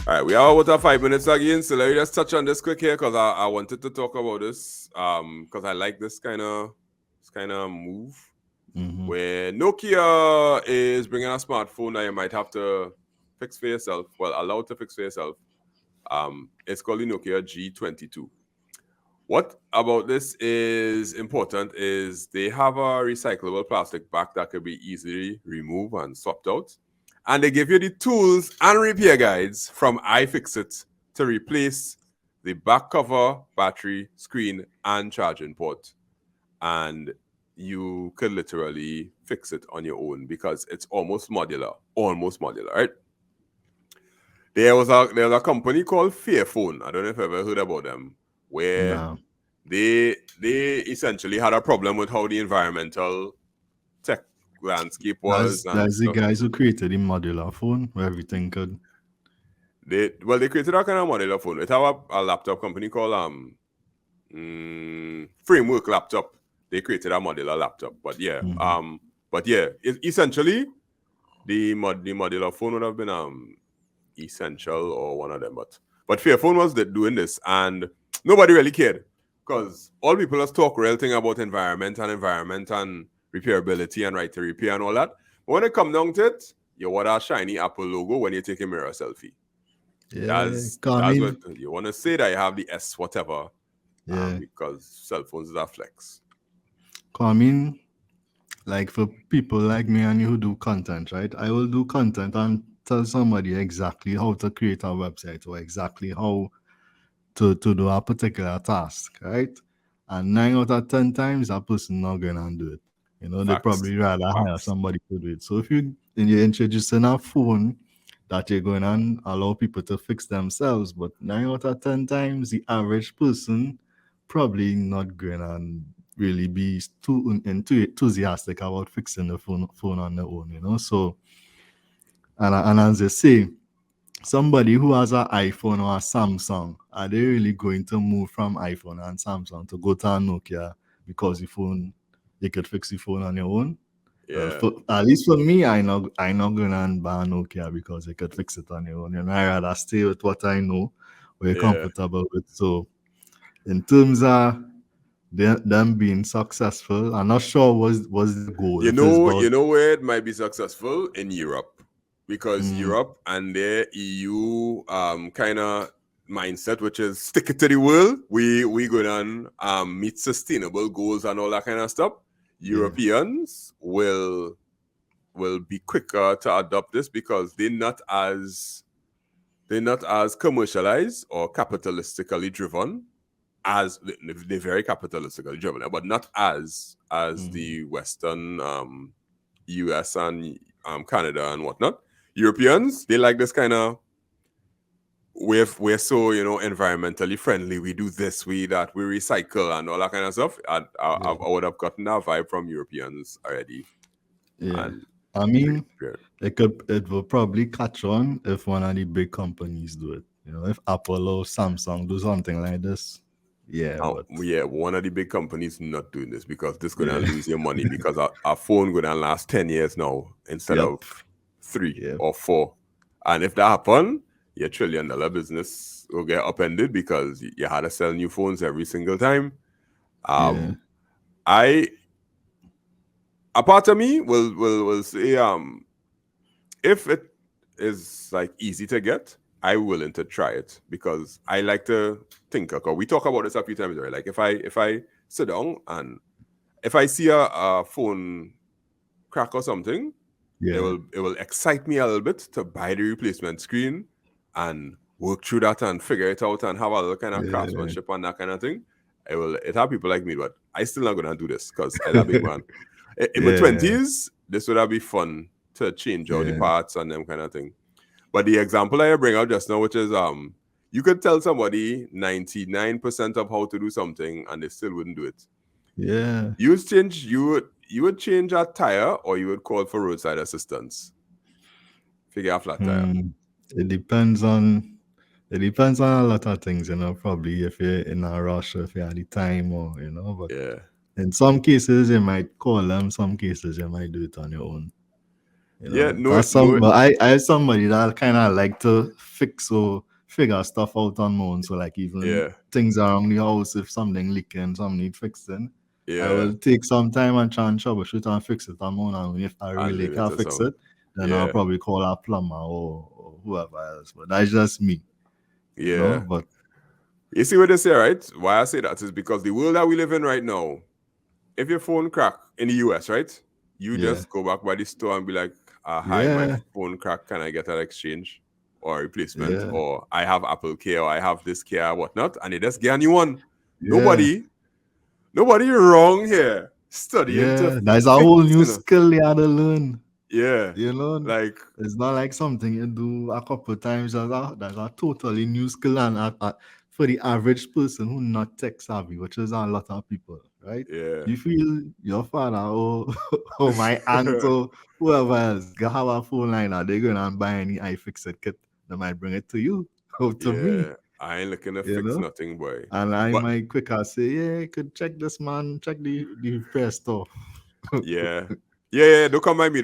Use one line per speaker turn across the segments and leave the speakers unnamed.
All right, we have about 5 minutes again, so let me just touch on this quick here because I wanted to talk about this because I like this kind of move where Nokia is bringing a smartphone that you might have to fix for yourself. Well, allowed to fix for yourself. It's called the Nokia G22. What about this is important is they have a recyclable plastic back that can be easily removed and swapped out. And they give you the tools and repair guides from iFixit to replace the back cover, battery, screen, and charging port. And you could literally fix it on your own because it's almost modular, right? There's a company called Fairphone. I don't know if you've ever heard about them, where they essentially had a problem with how the environmental tech landscape was.
That's the guys who created the modular phone where everything could.
They created a kind of modular phone. It have a laptop company called Framework Laptop. They created a modular laptop, but essentially the modular phone would have been Essential or one of them, but Fairphone was doing this and nobody really cared because all people just talk real thing about environment and repairability and right to repair and all that. But when it comes down to it, you want a shiny Apple logo when you take a mirror selfie.
Yeah,
that's what you want to say, that you have the S whatever. Because cell phones is a flex.
I mean, like for people like me and you who do content, right? I will do content and tell somebody exactly how to create a website or exactly how to do a particular task, right? And 9 out of 10 times that person not going to do it. You know, they probably rather hire somebody to do it. So if you're introducing a phone that you're going to allow people to fix themselves, but 9 out of 10 times the average person probably not going to really be too enthusiastic about fixing the phone on their own, you know. So, and as they say, somebody who has an iPhone or a Samsung, are they really going to move from iPhone and Samsung to go to a Nokia because you could fix the phone on your own?
Yeah.
At least for me, I not gonna buy a Nokia because I could fix it on your own. And I rather stay with what I know, we're comfortable with. So, in terms of them being successful, I'm not sure was the goal.
You know where it might be successful? In Europe. Because Europe and their EU kind of mindset, which is stick it to the world, we go down meet sustainable goals and all that kind of stuff. Europeans will be quicker to adopt this because they're not as commercialized or capitalistically driven as they're very capitalistically driven, but not as the Western US and Canada and whatnot. Europeans, they like this kind of we're so environmentally friendly. We do this, we that, we recycle and all that kind of stuff. I would have gotten that vibe from Europeans already.
Yeah, I mean, it will probably catch on if one of the big companies do it. You know, if Apple or Samsung do something like this.
One of the big companies not doing this because this gonna lose your money because our phone gonna last 10 years now instead of 3 or 4. And if that happen, your $1 trillion business will get upended because you had to sell new phones every single time. A part of me will say if it is like easy to get, I'm willing to try it because I like to think. Okay, we talk about this a few times already. Like if I sit down and if I see a phone crack or something, it will excite me a little bit to buy the replacement screen and work through that and figure it out and have a little kind of craftsmanship and that kind of thing. It have people like me, but I still not gonna do this because I'm a big man. In my 20s, this would have been fun to change out the parts and them kind of thing. But the example I bring out just now, which is you could tell somebody 99% of how to do something and they still wouldn't do it.
Yeah.
You would change a tire or you would call for roadside assistance. Figure out flat tire.
It depends on a lot of things, you know, probably if you're in a rush, if you have the time or, you know, but in some cases you might call them, some cases you might do it on your own.
Yeah, no,
That's
no,
some. But I somebody that kind of like to fix or figure stuff out on my own. So like even
yeah,
things around the house, if something leaking, something need fixing, I
yeah,
will take some time and try and troubleshoot and fix it on my own. And if I
and
really
leave it
can't
to
fix
some.
it, then I'll
Yeah,
probably call a plumber or whoever else. But that's just me,
yeah.
But
You see what they say, right? Why I say that is because the world that we live in right now, if your phone crack in the US, right? You
yeah,
just go back by the store and be like, hi, my
yeah,
phone crack, can I get an exchange or replacement?
yeah,
Or I have Apple Care or I have this care, whatnot, and they just get a new one.
yeah,
Nobody wrong here studying to
yeah. That's a
fix,
whole new
you know.
skill you had to learn.
Yeah. Like,
It's not like something you do a couple of times. That's a totally new skill, and for the average person who not tech savvy, which is a lot of people, right?
yeah.
You feel your father or, or my aunt or whoever else have a phone line, are they going and buy any iFixit kit? They might bring it to you or to me,
Yeah. I ain't looking to
you
fix
know.
nothing, boy.
And I
But
might quicker say, yeah, you could check this man, check the repair store.
yeah. Yeah, don't come by me,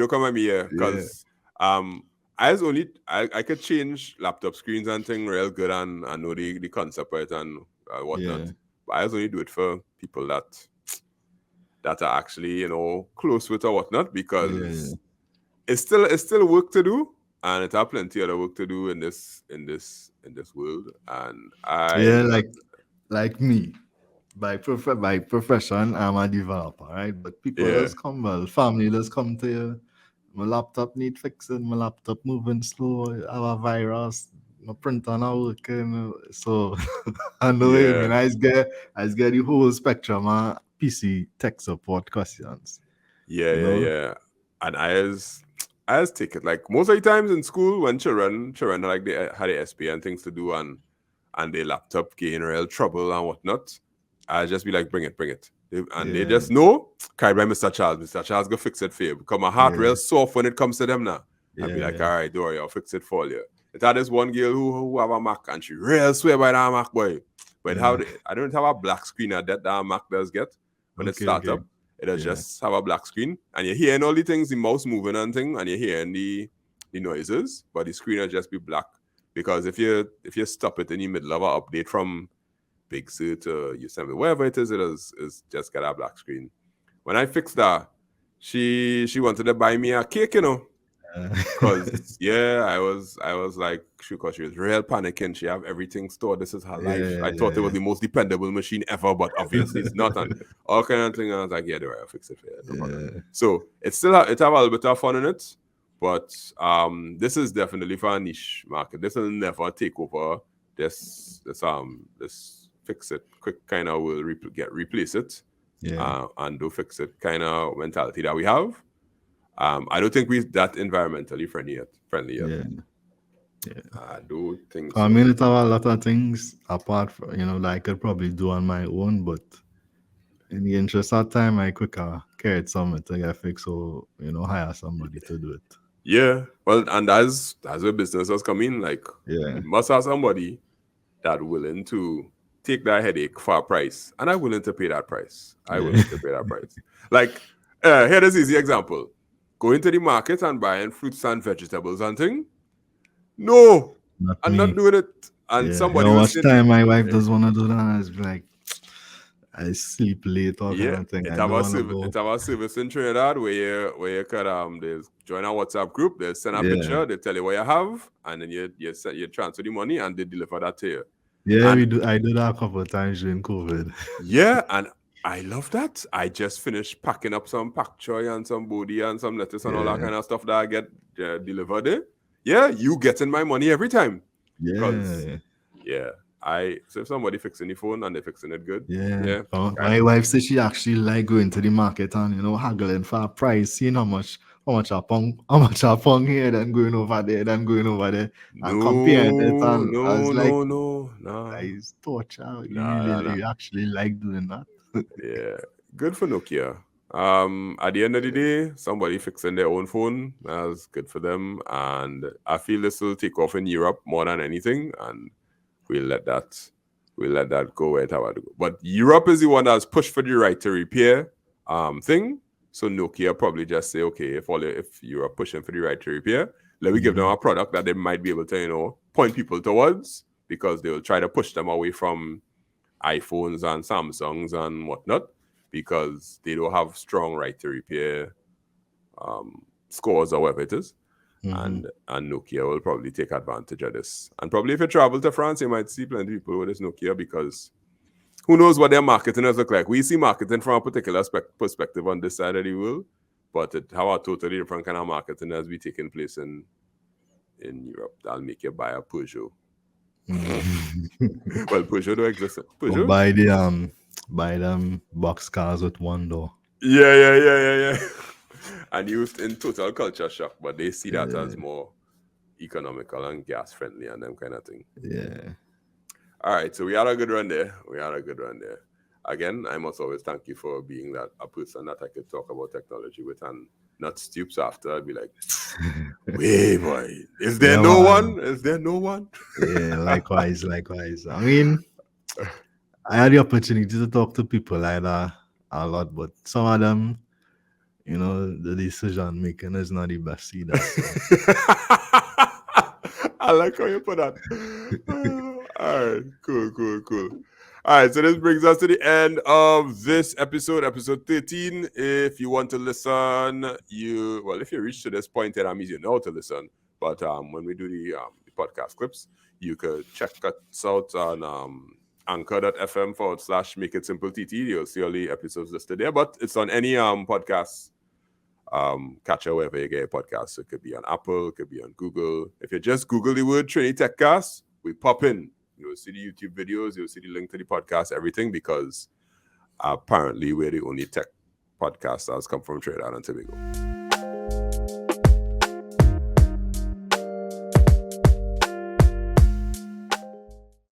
yeah.
Yeah,
Cause I could change laptop screens and thing real good and I know the concept right and whatnot.
yeah,
But I only do it for people that are actually, close with or whatnot,
yeah,
because it's still work to do, and it have plenty other work to do in this world. And
yeah.
I
Like me. By profession, I'm a developer, right? But people
yeah,
just come, well, family just come to you. My laptop need fixing, my laptop moving slow, I have a virus, my printer not working. So I know what you
yeah,
mean. I just get the whole spectrum of PC tech support questions,
yeah,
you
yeah,
know?
yeah. And I as take it, like most of the times in school when children like they had the SP and things to do, and their laptop get in real trouble and whatnot, I'll just be like, bring it. And they
Yeah,
just know, carried by Mr. Charles. Mr. Charles go fix it for you. Because my heart
yeah,
real soft when it comes to them now. I'll be like,
yeah,
all right, don't worry, I'll fix it for you. It had this one girl who have a Mac and she real swear by that Mac, boy. But
yeah.
I don't have a black screen that Mac does get when it
Okay,
start
okay.
up. It does
Yeah,
just have a black screen. And you're hearing all the things, the mouse moving and thing, and you're hearing the noises, but the screen will just be black. Because if you stop it in the middle of an update from Big Sur to Yosemite, wherever it is just got a black screen. When I fixed that, she wanted to buy me a cake, cause yeah, I was like, cause she was real panicking. She have everything stored. This is her life.
yeah,
I thought it was
yeah,
the most dependable machine ever, but obviously it's not. And all kind of thing. I was like, yeah, don't worry, I'll fix it for you, no problem.
yeah,
So it have a little bit of fun in it, but this is definitely for a niche market. This will never take over. This fix it quick kind of will replace it,
yeah,
and do fix it kind of mentality that we have. I don't think we're that environmentally friendly yet.
yeah, yeah.
I do think
I
so.
mean, it have a lot of things apart from, that I could probably do on my own, but in the interest of time, I quicker carry something to get fixed, so, hire somebody to do it.
Yeah. Well, and as a business has come in, like
Yeah,
we must have somebody that willing to take that headache for a price, and I'm willing to pay that price. I
yeah,
willing to pay that price. Like, here is easy example: going to the market and buying fruits and vegetables and thing. No,
not
I'm not
me.
doing it. And
Yeah,
somebody will
much
say,
time my wife does want to do that, I just be like, I sleep late, all kind
yeah,
of thing.
it
I
have
don't
a
want to
service.
go.
It have a service in Trinidad where you could there's join a WhatsApp group. They send a
Yeah,
picture. They tell you what you have, and then you transfer the money, and they deliver that to you.
yeah,
And
we do. I did that a couple of times during COVID.
yeah, and I love that. I just finished packing up some pak choy and some bodi and some lettuce and all that
Yeah,
kind of stuff that I get delivered there. Yeah, you getting my money every time. Cause
yeah,
yeah, so if somebody fixing the phone and they're fixing it good,
yeah.
yeah,
My wife said she actually like going to the market and haggling for a price, seeing how much a pound here, then going over there, and comparing it.
no,
And I
no,
was like,
no, no, nah,
that is torture.
nah, nah, nah.
You actually like doing that?
Yeah, good for Nokia. At the end of the day, somebody fixing their own phone, that's good for them. And I feel this will take off in Europe more than anything, and we'll let that we'll let that go where it have to go. But Europe is the one that's pushed for the right to repair thing. So Nokia probably just say, okay, if you are pushing for the right to repair, let me give them a product that they might be able to, point people towards, because they will try to push them away from iPhones and Samsungs and whatnot, because they don't have strong right to repair scores or whatever it is. And Nokia will probably take advantage of this. And probably if you travel to France, you might see plenty of people with this Nokia, because who knows what their marketing has look like. We see marketing from a particular perspective on this side of the world, but how a totally different kind of marketing has been taking place in Europe. That'll make you buy a Peugeot. Well, Peugeot don't exist.
Or
Peugeot?
buy them box cars with one door.
Yeah. And used in total culture shock, but they see that as more economical and gas friendly and them kind of thing.
Yeah.
All right, so we had a good run there. Again, I must always thank you for being a person that I could talk about technology with and not stoops after. I'd be like, wait, boy, is there no one? Is there no one?
Yeah, likewise. I mean, I had the opportunity to talk to people like that a lot, but some of them, the decision making is not the best either. So.
I like how you put that. All right, cool. All right, so this brings us to the end of this episode 13. If you want to listen, if you reach to this point, that means you know to listen. But when we do the podcast clips, you could check us out on anchor.fm/makeITsimpleTT. You'll see all the episodes listed there, but it's on any podcast catcher wherever you get a podcast. So it could be on Apple, it could be on Google. If you just Google the word Trinity Techcast, we pop in. You'll see the YouTube videos, you'll see the link to the podcast, everything, because apparently we're the only tech podcast that's come from Trinidad and Tobago.